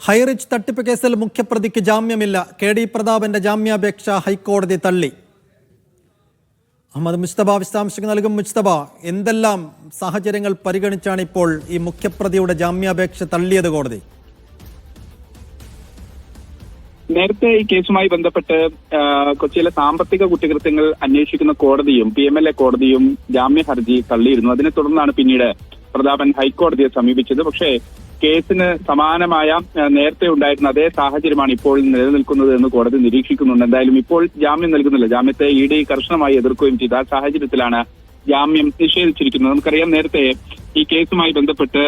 ഹൈറിച്ച് തട്ടിപ്പ് കേസിൽ മുഖ്യപ്രതിക്ക് ജാമ്യമില്ല. K D പ്രതാപന്റെ ജാമ്യാപേക്ഷ ഹൈക്കോടതി തള്ളി. അഹമ്മദ് മുസ്തഫ വിശദാംശങ്ങൾ നൽകും. മുസ്തഫ, എന്തെല്ലാം സാഹചര്യങ്ങൾ പരിഗണിച്ചാണ് ഇപ്പോൾ ഈ മുഖ്യപ്രതിയുടെ ജാമ്യാപേക്ഷ തള്ളിയത് കോടതി? നേരത്തെ ഈ കേസുമായി ബന്ധപ്പെട്ട് കൊച്ചിയിലെ സാമ്പത്തിക കുറ്റകൃത്യങ്ങൾ അന്വേഷിക്കുന്ന കോടതിയും PMLA കോടതിയും ജാമ്യ ഹർജി തള്ളിയിരുന്നു. അതിനെ തുടർന്നാണ് പിന്നീട് പ്രതാപൻ ഹൈക്കോടതിയെ സമീപിച്ചത്. പക്ഷേ കേസിന് സമാനമായ നേരത്തെ ഉണ്ടായിരുന്ന അതേ സാഹചര്യമാണ് ഇപ്പോൾ നിലനിൽക്കുന്നത് എന്ന് കോടതി നിരീക്ഷിക്കുന്നുണ്ട്. എന്തായാലും ഇപ്പോൾ ജാമ്യം നൽകുന്നില്ല. ജാമ്യത്തെ ED കർശനമായി എതിർക്കുകയും ചെയ്ത ആ സാഹചര്യത്തിലാണ് ജാമ്യം നിഷേധിച്ചിരിക്കുന്നത്. നമുക്കറിയാം, നേരത്തെ ഈ കേസുമായി ബന്ധപ്പെട്ട്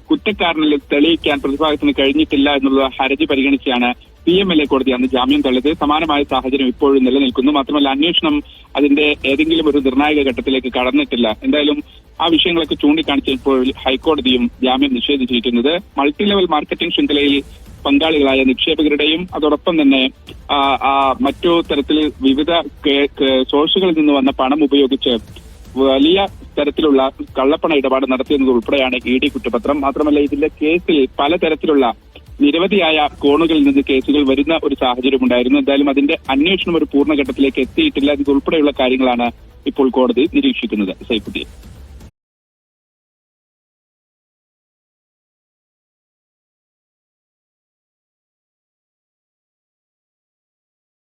കുറ്റക്കാരനിൽ തെളിയിക്കാൻ പ്രതിഭാഗത്തിന് കഴിഞ്ഞിട്ടില്ല എന്നുള്ള ഹർജി പരിഗണിച്ചാണ് PMLA കോടതി അന്ന് ജാമ്യം തള്ളിയത്. സമാനമായ സാഹചര്യം ഇപ്പോഴും നിലനിൽക്കുന്നു. മാത്രമല്ല, അന്വേഷണം അതിന്റെ ഏതെങ്കിലും ഒരു നിർണായക ഘട്ടത്തിലേക്ക് കടന്നിട്ടില്ല. എന്തായാലും ആ വിഷയങ്ങളൊക്കെ ചൂണ്ടിക്കാണിച്ച് ഇപ്പോൾ ഹൈക്കോടതിയും ജാമ്യം നിഷേധിച്ചിരിക്കുന്നത് മൾട്ടി ലെവൽ മാർക്കറ്റിംഗ് ശൃംഖലയിൽ പങ്കാളികളായ നിക്ഷേപകരുടെയും അതോടൊപ്പം തന്നെ മറ്റു തരത്തിൽ വിവിധ സോഴ്സുകളിൽ നിന്ന് വന്ന പണം ഉപയോഗിച്ച് വലിയ തരത്തിലുള്ള കള്ളപ്പണ ഇടപാട് നടത്തിയെന്നത് ഉൾപ്പെടെയാണ് ED കുറ്റപത്രം. മാത്രമല്ല, ഇതിന്റെ കേസിൽ പലതരത്തിലുള്ള നിരവധിയായ കോണുകളിൽ നിന്ന് കേസുകൾ വരുന്ന ഒരു സാഹചര്യം ഉണ്ടായിരുന്നു. എന്തായാലും അതിന്റെ അന്വേഷണം ഒരു പൂർണ്ണഘട്ടത്തിലേക്ക് എത്തിയിട്ടില്ല. ഇതുൾപ്പെടെയുള്ള കാര്യങ്ങളാണ് ഇപ്പോൾ കോടതി നിരീക്ഷിക്കുന്നത്. സൈഫുദ്ദീൻ.